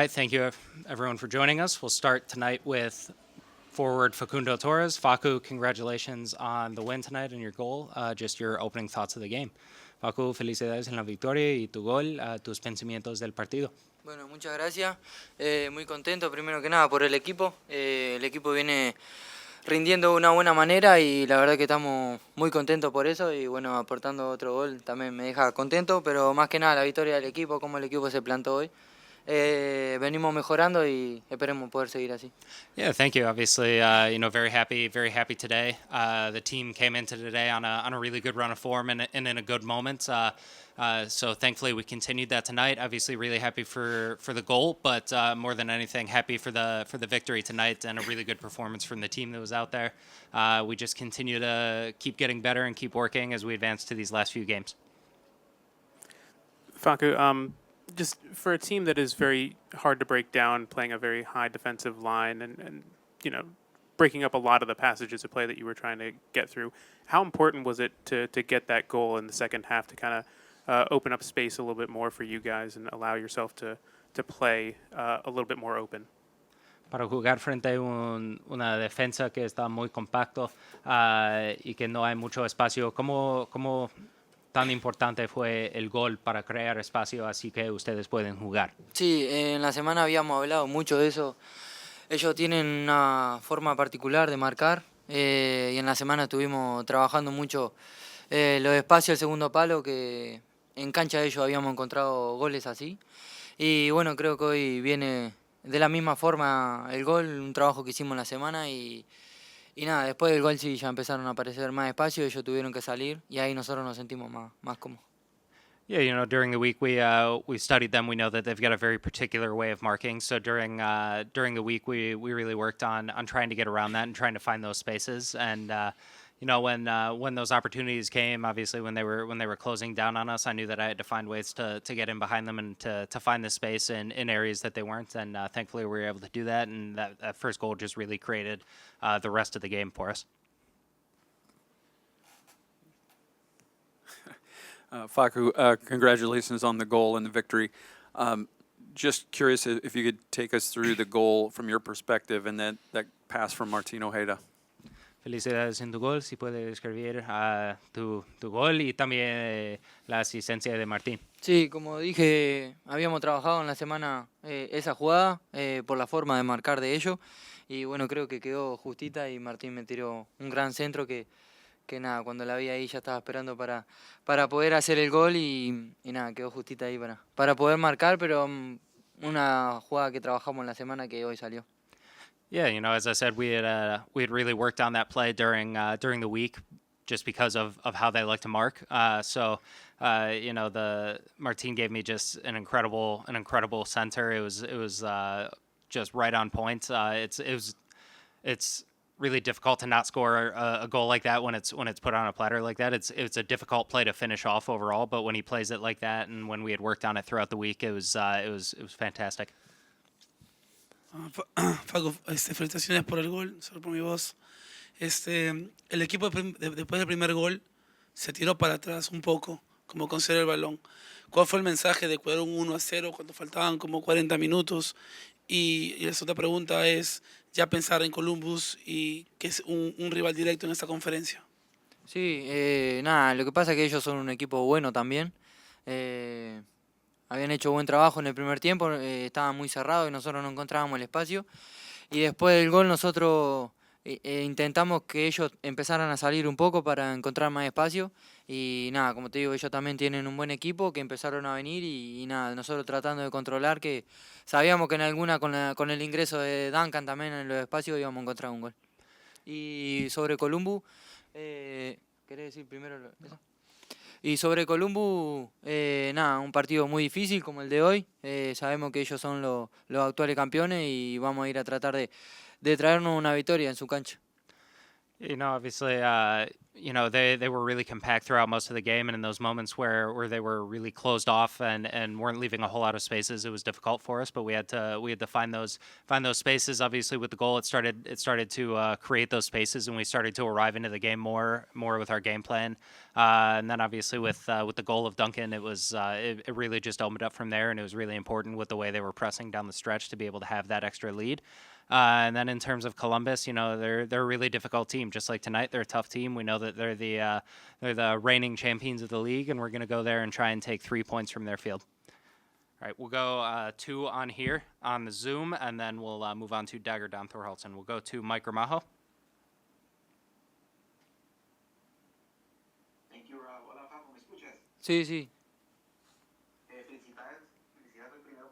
right, thank you everyone for joining us. We'll start tonight with forward Facundo Torres. Facu, congratulations on the win tonight and your goal. Just your opening thoughts of the game. Facu, felicidades en la victoria y tu gol, tus pensamientos del partido. Bueno, muchas gracias. Muy contento primero que nada por el equipo. El equipo viene rindiendo de una buena manera y la verdad que estamos muy contentos por eso y bueno, aportando otro gol también me deja contento, pero más que nada la victoria del equipo, cómo el equipo se plantó hoy. Venimos mejorando y esperemos poder seguir así. Yeah, thank you. Obviously, very happy today. The team came into today on a really good run of form and in a good moment. So thankfully we continued that tonight. Obviously, really happy for the goal, but more than anything, happy for the victory tonight and a really good performance from the team that was out there. We just continue to keep getting better and keep working as we advance to these last few games. Facu, just for a team that is very hard to break down, playing a very high defensive line and breaking up a lot of the passages of play that you were trying to get through, how important was it to get that goal in the second half to kind of open up space a little bit more for you guys and allow yourself to play a little bit more open? Para jugar frente a una defensa que está muy compacto y que no hay mucho espacio, ¿cómo tan importante fue el gol para crear espacio así que ustedes pueden jugar? Sí, en la semana habíamos hablado mucho de eso. Ellos tienen una forma particular de marcar y en la semana estuvimos trabajando mucho los espacios del segundo palo, que en cancha de ellos habíamos encontrado goles así. Y bueno, creo que hoy viene de la misma forma el gol, un trabajo que hicimos en la semana y nada, después del gol sí ya empezaron a aparecer más espacio, ellos tuvieron que salir y ahí nosotros nos sentimos más cómodos. Yeah, during the week we studied them. We know that they've got a very particular way of marking. So during the week we really worked on trying to get around that and trying to find those spaces. And when those opportunities came, obviously when they were closing down on us, I knew that I had to find ways to get in behind them and to find the space in areas that they weren't. And thankfully we were able to do that. And that first goal just really created the rest of the game for us. Facu, congratulations on the goal and the victory. Just curious if you could take us through the goal from your perspective and then that pass from Martin Ojeda. Felicidades en tu gol, si puedes describir tu gol y también la asistencia de Martín. Sí, como dije, habíamos trabajado en la semana esa jugada por la forma de marcar de ellos y bueno, creo que quedó justita y Martín me tiró un gran centro que nada, cuando la vi ahí ya estaba esperando para poder hacer el gol y nada, quedó justita ahí para poder marcar, pero una jugada que trabajamos en la semana que hoy salió. Yeah, as I said, we had really worked on that play during the week, just because of how they like to mark. So the Martin gave me just an incredible center. It was just right on point. It's really difficult to not score a goal like that when it's put on a platter like that. It's a difficult play to finish off overall, but when he plays it like that and when we had worked on it throughout the week, it was fantastic. Facu, felicitaciones por el gol, solo por mi voz. El equipo después del primer gol se tiró para atrás un poco, como con cero el balón. ¿Cuál fue el mensaje de cuidar un 1-0 cuando faltaban como 40 minutos? Y la segunda pregunta es ya pensar en Columbus y que es un rival directo en esta conferencia. Sí, nada, lo que pasa es que ellos son un equipo bueno también. Habían hecho buen trabajo en el primer tiempo, estaban muy cerrados y nosotros no encontrábamos el espacio. Y después del gol nosotros intentamos que ellos empezaran a salir un poco para encontrar más espacio. Y nada, como te digo, ellos también tienen un buen equipo que empezaron a venir y nada, nosotros tratando de controlar, que sabíamos que en alguna con el ingreso de Duncan también en los espacios íbamos a encontrar un gol. Y sobre Columbus, ¿querés decir primero eso? Y sobre Columbus, nada, un partido muy difícil como el de hoy. Sabemos que ellos son los actuales campeones y vamos a ir a tratar de traernos una victoria en su cancha. Obviously, they were really compact throughout most of the game, and in those moments where they were really closed off and weren't leaving a whole lot of spaces, it was difficult for us. But we had to find those spaces. Obviously, with the goal, it started to create those spaces, and we started to arrive into the game more with our game plan. And then obviously with the goal of Duncan, it was it really just opened up from there, and it was really important with the way they were pressing down the stretch to be able to have that extra lead. And then in terms of Columbus, they're a really difficult team. Just like tonight, they're a tough team. We know that they're the reigning champions of the league, and we're going to go there and try and take 3 points from their field. All right, we'll go 2 on here on the Zoom, and then we'll move on to Dagur Dan Thorhaldsen. We'll go to Mike Ramajo. Thank you, Rob. Hola, Paco, ¿me escuchas? Sí, sí. Felicidades primero.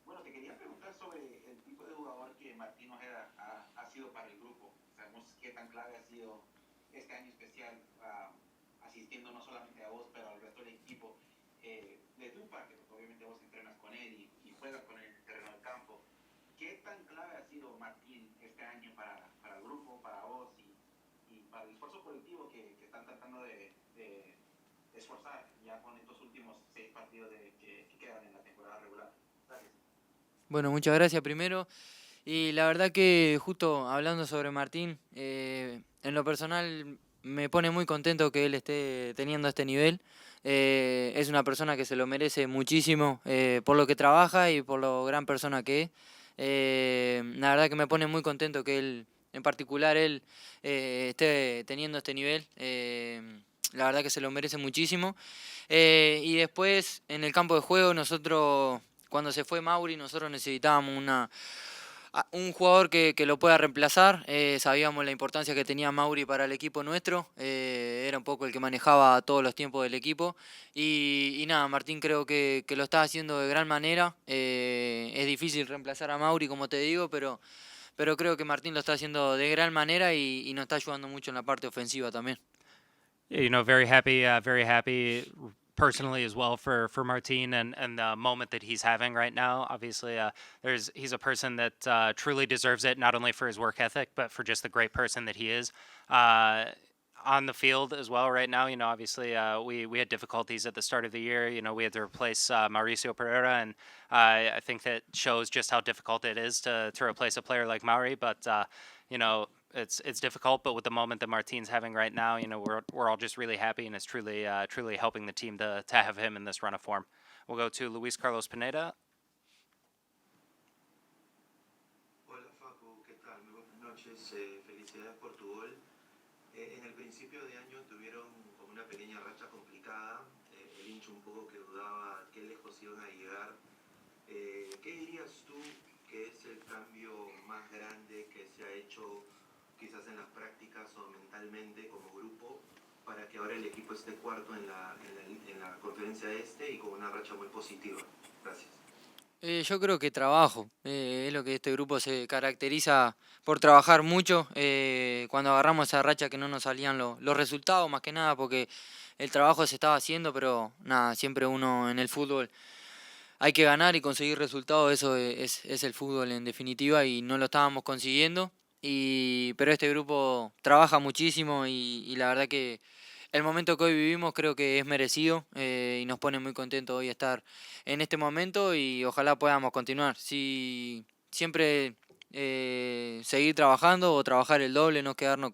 Bueno, te quería preguntar sobre el tipo de jugador que Martín Ojeda ha sido para el grupo. Sabemos qué tan clave ha sido este año especial, asistiendo no solamente a vos, pero al resto del equipo. Desde un parque, porque obviamente vos entrenas con él y juegas con él en el terreno del campo. ¿Qué tan clave ha sido Martín este año para el grupo, para vos y para el esfuerzo colectivo que están tratando de esforzar ya con estos últimos 6 partidos que quedan en la temporada regular? Gracias. Bueno, muchas gracias primero. Y la verdad que justo hablando sobre Martín, en lo personal me pone muy contento que él esté teniendo este nivel. Es una persona que se lo merece muchísimo por lo que trabaja y por lo gran persona que es. La verdad que me pone muy contento que él, en particular él, esté teniendo este nivel. La verdad que se lo merece muchísimo. Y después, en el campo de juego, nosotros, cuando se fue Mauri, nosotros necesitábamos un jugador que lo pueda reemplazar. Sabíamos la importancia que tenía Mauri para el equipo nuestro. Era un poco el que manejaba todos los tiempos del equipo. Y nada, Martín creo que lo está haciendo de gran manera. Es difícil reemplazar a Mauri, como te digo, pero creo que Martín lo está haciendo de gran manera y nos está ayudando mucho en la parte ofensiva también. Yeah, very happy personally as well for Martin and the moment that he's having right now. Obviously, he's a person that truly deserves it, not only for his work ethic, but for just the great person that he is. On the field as well right now, obviously we had difficulties at the start of the year. We had to replace Mauricio Pereira, and I think that shows just how difficult it is to replace a player like Mauri. But it's difficult, but with the moment that Martin's having right now, we're all just really happy, and it's truly helping the team to have him in this run of form. We'll go to Luis Carlos Pineda. Hola Facu, ¿qué tal? Muy buenas noches, felicidades por tu gol. En el principio de año tuvieron como una pequeña racha complicada, el hincha un poco que dudaba qué lejos iban a llegar. ¿Qué dirías tú que es el cambio más grande que se ha hecho quizás en las prácticas o mentalmente como grupo para que ahora el equipo esté cuarto en la conferencia este y con una racha muy positiva? Gracias. Yo creo que trabajo, es lo que este grupo se caracteriza por trabajar mucho. Cuando agarramos esa racha que no nos salían los resultados, más que nada porque el trabajo se estaba haciendo, pero nada, siempre uno en el fútbol hay que ganar y conseguir resultados, eso es el fútbol en definitiva y no lo estábamos consiguiendo. Pero este grupo trabaja muchísimo y la verdad que el momento que hoy vivimos creo que es merecido y nos pone muy contentos hoy estar en este momento y ojalá podamos continuar. Si siempre seguir trabajando o trabajar el doble, no quedarnos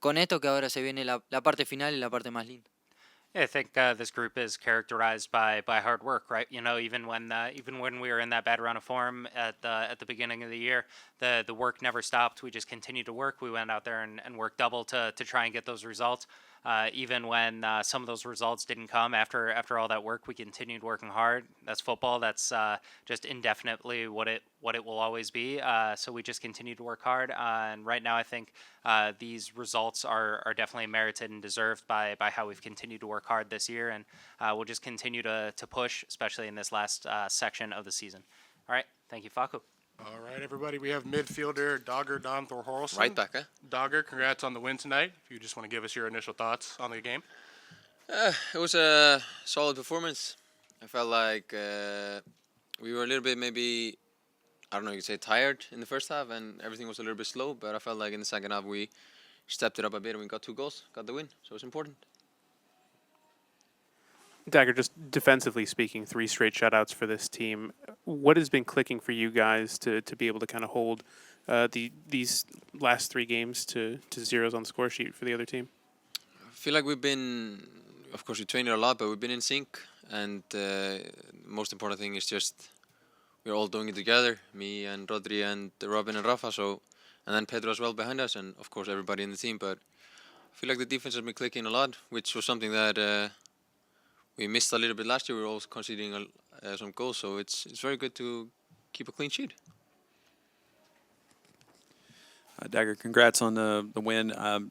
con esto que ahora se viene la parte final y la parte más linda. Yeah, I think this group is characterized by hard work, right? Even when we were in that bad run of form at the beginning of the year, the work never stopped. We just continued to work. We went out there and worked double to try and get those results. Even when some of those results didn't come after all that work, we continued working hard. That's football. That's just indefinitely what it will always be. So we just continue to work hard. And right now, I think these results are definitely merited and deserved by how we've continued to work hard this year. And we'll just continue to push, especially in this last section of the season. All right. Thank you, Facu. All right, everybody. We have midfielder Dagur Dan Thorhaldsen. Right back, eh? Dagur, congrats on the win tonight. If you just want to give us your initial thoughts on the game. It was a solid performance. I felt like we were a little bit maybe, I don't know, you could say tired in the first half and everything was a little bit slow, but I felt like in the second half we stepped it up a bit and we got 2 goals, got the win, so it's important. Dagur, just defensively speaking, 3 straight shutouts for this team. What has been clicking for you guys to be able to kind of hold these last 3 games to zeros on the score sheet for the other team? feel like we've been, of course, we trained a lot, but we've been in sync. And most important thing is just we're all doing it together. Me and Rodri and Robin and Rafa. So, and then Pedro as well behind us, and of course everybody in the team. But I feel like the defense has been clicking a lot, which was something that we missed a little bit last year. We were also conceding some goals, so it's very good to keep a clean sheet. Dagur, congrats on the win.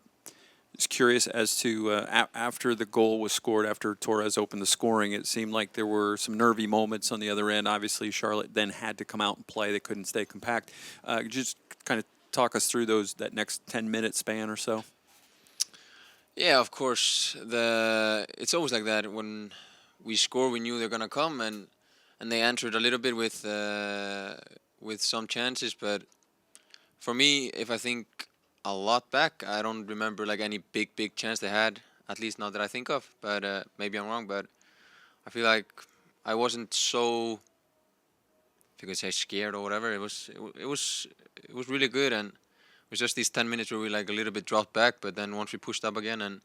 Just curious as to after the goal was scored, after Torres opened the scoring, it seemed like there were some nervy moments on the other end. Obviously, Charlotte then had to come out and play. They couldn't stay compact. Just kind of talk us through that next 10-minute span or so. Yeah, of course. It's always like that. When we score, we knew they're gonna come, and they answered a little bit with some chances. But for me, if I think a lot back, I don't remember like any big chance they had. At least not that I think of. But maybe I'm wrong. But I feel like I wasn't so, if you could say, scared or whatever. It was really good, and it was just these 10 minutes where we like a little bit dropped back. But then once we pushed up again and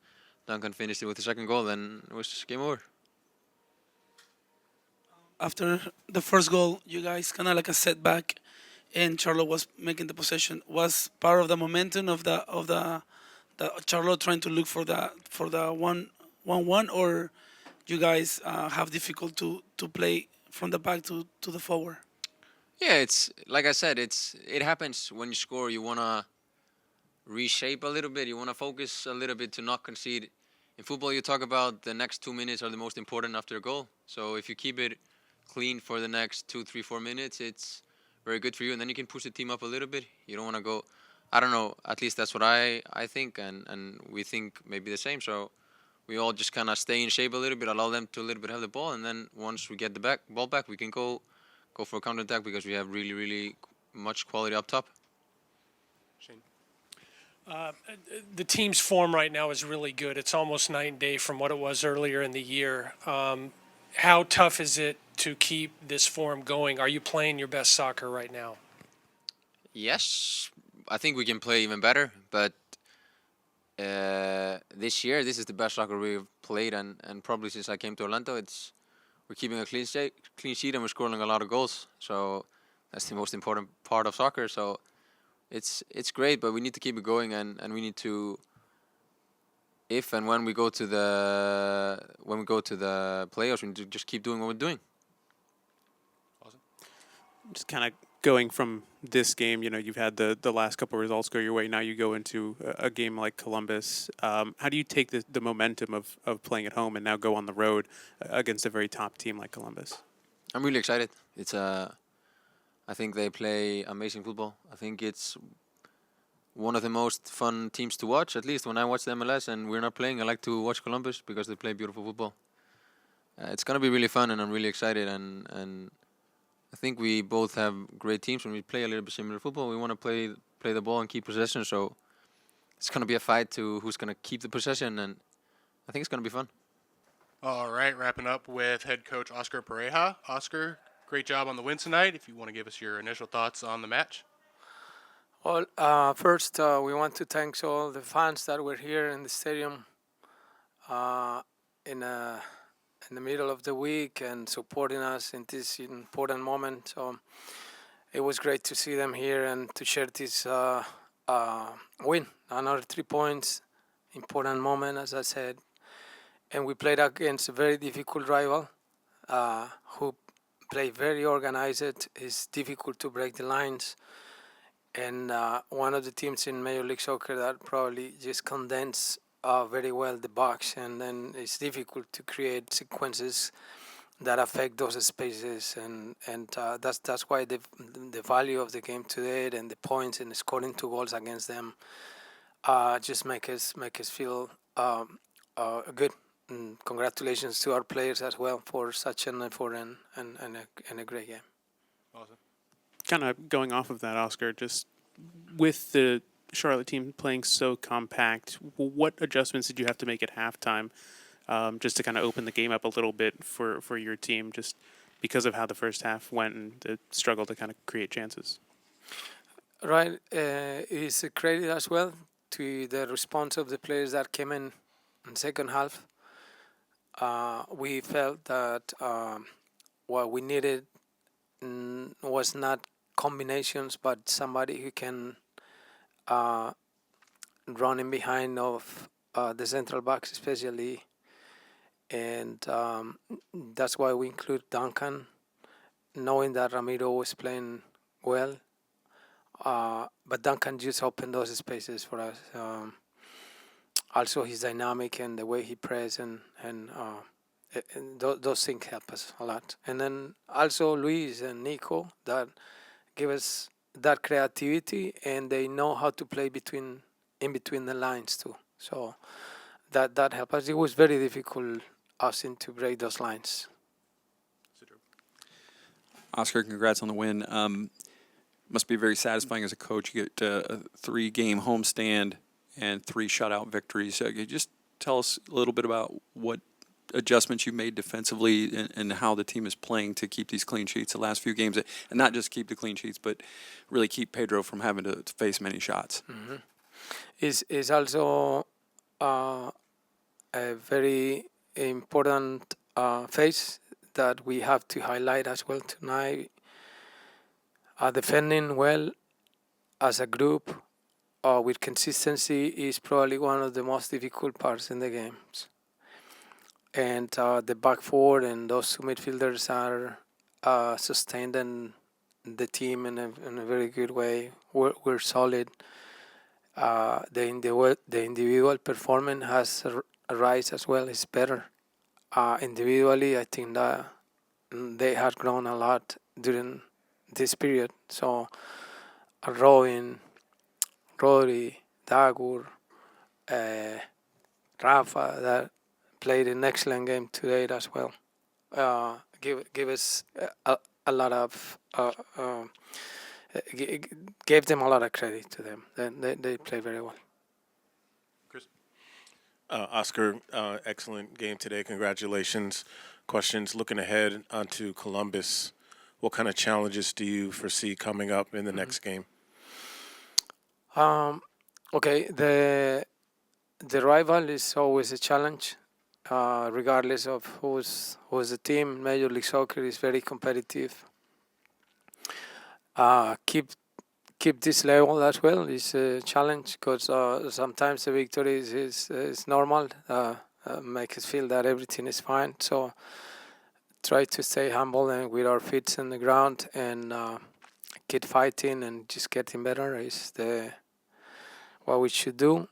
Duncan finished it with the second goal, then it was game over. After the first goal, you guys kind of like a setback, and Charlotte was making the possession. Was part of the momentum of the Charlotte trying to look for the 1-1, or you guys have difficult to play from the back to the forward? Yeah, it's like I said, it happens when you score. You wanna reshape a little bit. You wanna focus a little bit to not concede. In football, you talk about the next 2 minutes are the most important after a goal. So if you keep it clean for the next 2, 3, 4 minutes, it's very good for you, and then you can push the team up a little bit. You don't want to go, I don't know, at least that's what I think, and we think maybe the same. So we all just kind of stay in shape a little bit, allow them to a little bit have the ball, and then once we get the ball back, we can go for a counter-attack because we have really much quality up top. Shane. The team's form right now is really good. It's almost night and day from what it was earlier in the year. How tough is it to keep this form going? Are you playing your best soccer right now? Yes, I think we can play even better, but this year, this is the best soccer we've played, and probably since I came to Orlando, we're keeping a clean sheet and we're scoring a lot of goals. So that's the most important part of soccer. So it's great, but we need to keep it going, and we need to, if and when we go to the playoffs, we need to just keep doing what we're doing. Awesome. Just kind of going from this game, you've had the last couple of results go your way. Now you go into a game like Columbus. How do you take the momentum of playing at home and now go on the road against a very top team like Columbus? I'm really excited. I think they play amazing football. I think it's one of the most fun teams to watch, at least when I watch the MLS and we're not playing. I like to watch Columbus because they play beautiful football. It's going to be really fun, and I'm really excited. And I think we both have great teams. When we play a little bit similar football, we want to play the ball and keep possession. So it's going to be a fight to who's going to keep the possession, and I think it's going to be fun. All right, wrapping up with head coach Oscar Pareja. Oscar, great job on the win tonight. If you want to give us your initial thoughts on the match. Well, first, we want to thank all the fans that were here in the stadium in the middle of the week and supporting us in this important moment. So it was great to see them here and to share this win. Another 3 points, important moment, as I said. And we played against a very difficult rival who play very organized. It's difficult to break the lines. And one of the teams in Major League Soccer that probably just condense very well the box, and then it's difficult to create sequences that affect those spaces, and that's why the value of the game today and the points and scoring 2 goals against them just make us feel good. And congratulations to our players as well for such an effort and a great game. Awesome. Kind of going off of that, Oscar, just with the Charlotte team playing so compact, what adjustments did you have to make at halftime just to kind of open the game up a little bit for your team, just because of how the first half went and the struggle to kind of create chances? Right. It's a credit as well to the response of the players that came in second half, we felt that what we needed was not combinations, but somebody who can run in behind of the central backs, especially, and that's why we include Duncan, knowing that Ramiro was playing well. But Duncan just opened those spaces for us. Also, his dynamic and the way he plays and those things help us a lot. And then also Luis and Nico that give us that creativity, and they know how to play in between the lines too. So that helped us. It was very difficult us to break those lines. Oscar, congrats on the win. Must be very satisfying as a coach. You get a 3-game homestand and 3 shutout victories. Can you just tell us a little bit about what adjustments you made defensively and how the team is playing to keep these clean sheets the last few games, and not just keep the clean sheets, but really keep Pedro from having to face many shots? Mm-hmm. Is also a very important phase that we have to highlight as well tonight. Defending well as a group with consistency is probably one of the most difficult parts in the games. And the back four and those 2 midfielders are sustaining the team in a very good way. We're solid. The individual performance has a rise as well. It's better. Individually, I think that they have grown a lot during this period. So Robin, Rodri, Dagur, Rafa, that played an excellent game today as well. Give us a lot of gave them a lot of credit to them. They play very well. Chris? Oscar, excellent game today. Congratulations. Questions looking ahead onto Columbus. What kind of challenges do you foresee coming up in the next game? Okay, the rival is always a challenge, regardless of who's the team. Major League Soccer is very competitive. Keep this level as well is a challenge, because sometimes the victory is normal. Make us feel that everything is fine. So try to stay humble and with our feet on the ground and keep fighting and just getting better is what we should do.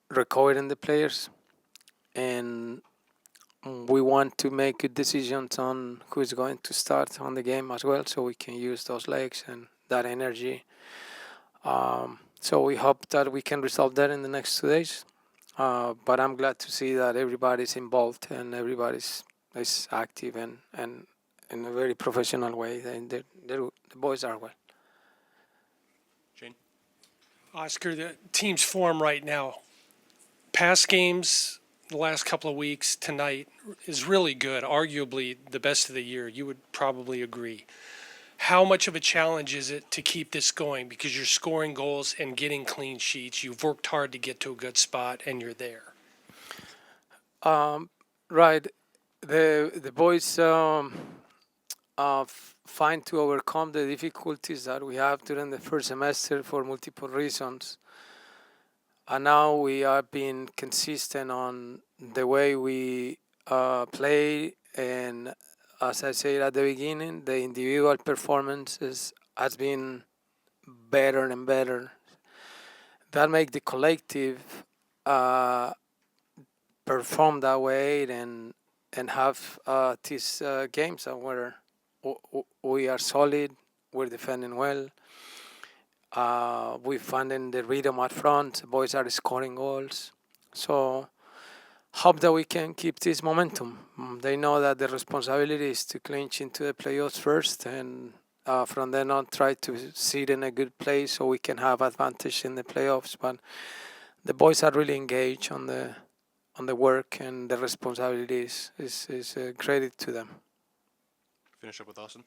Recovering the players, and we want to make good decisions on who is going to start on the game as well, so we can use those legs and that energy. So we hope that we can resolve that in the next 2 days. But I'm glad to see that everybody's involved and everybody's is active and in a very professional way. The boys are well. Shane? Oscar, the team's form right now, past games, the last couple of weeks, tonight, is really good, arguably the best of the year. You would probably agree. How much of a challenge is it to keep this going? Because you're scoring goals and getting clean sheets. You've worked hard to get to a good spot, and you're there. Right. The boys find to overcome the difficulties that we have during the first semester for multiple reasons. And now we are being consistent on the way we play, and as I said at the beginning, the individual performances has been better and better. That make the collective perform that way and have these games where we are solid, we're defending well. We're finding the rhythm up front. The boys are scoring goals. So hope that we can keep this momentum. They know that the responsibility is to clinch into the playoffs first, and from then on try to sit in a good place so we can have advantage in the playoffs. But the boys are really engaged on the work, and the responsibility is a credit to them. Finish up with Austin.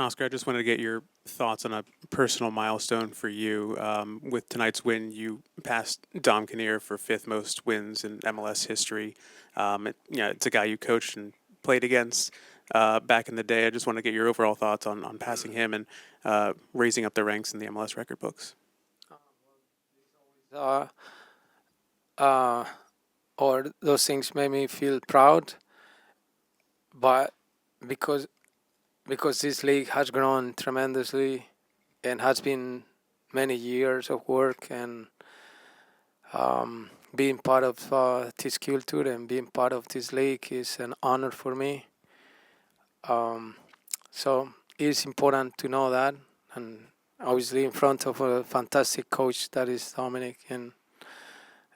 Oscar, I just wanted to get your thoughts on a personal milestone for you. With tonight's win, you passed Dom Kinnear for 5th most wins in MLS history. It's a guy you coached and played against back in the day. I just want to get your overall thoughts on passing him and raising up the ranks in the MLS record books. Or those things made me feel proud, but because this league has grown tremendously and has been many years of work, and being part of this culture and being part of this league is an honor for me. So it's important to know that, and obviously in front of a fantastic coach that is Dominic,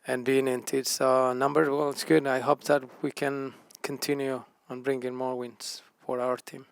and being in this number, well, it's good. I hope that we can continue on bringing more wins for our team.